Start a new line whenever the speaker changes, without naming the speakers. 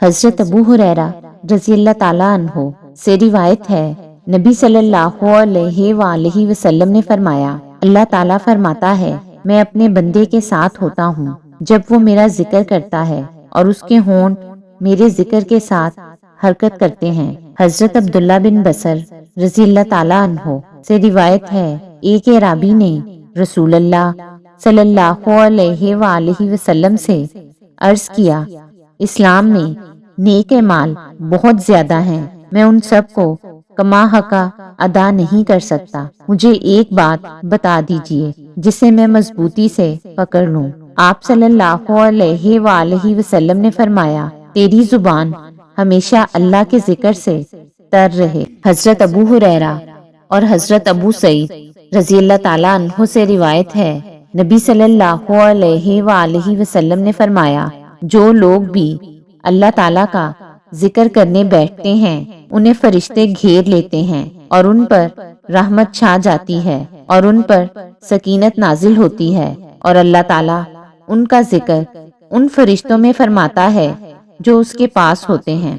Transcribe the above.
حضرت ابو ہریرہ رضی اللہ تعالیٰ عنہ سے روایت ہے، نبی صلی اللہ علیہ وآلہ وسلم نے فرمایا، اللہ تعالیٰ فرماتا ہے میں اپنے بندے کے ساتھ ہوتا ہوں جب وہ میرا ذکر کرتا ہے اور اس کے ہونٹ میرے ذکر کے ساتھ حرکت کرتے ہیں۔ حضرت عبداللہ بن بصر رضی اللہ تعالیٰ عنہ سے روایت ہے، ایک اعرابی نے رسول اللہ صلی اللہ علیہ وآلہ وسلم سے عرض کیا، اسلام میں نیک اعمال بہت زیادہ ہیں، میں ان سب کو کما حقہ ادا نہیں کر سکتا، مجھے ایک بات بتا دیجئے جسے میں مضبوطی سے پکڑ لوں۔ آپ صلی اللہ علیہ وآلہ وسلم نے فرمایا، تیری زبان ہمیشہ اللہ کے ذکر سے تر رہے۔ حضرت ابو ہریرہ اور حضرت ابو سعید رضی اللہ تعالیٰ عنہ سے روایت ہے، نبی صلی اللہ علیہ وآلہ وسلم نے فرمایا، جو لوگ بھی اللہ تعالیٰ کا ذکر کرنے بیٹھتے ہیں انہیں فرشتے گھیر لیتے ہیں اور ان پر رحمت چھا جاتی ہے اور ان پر سکینت نازل ہوتی ہے، اور اللہ تعالیٰ ان کا ذکر ان فرشتوں میں فرماتا ہے جو اس کے پاس ہوتے ہیں۔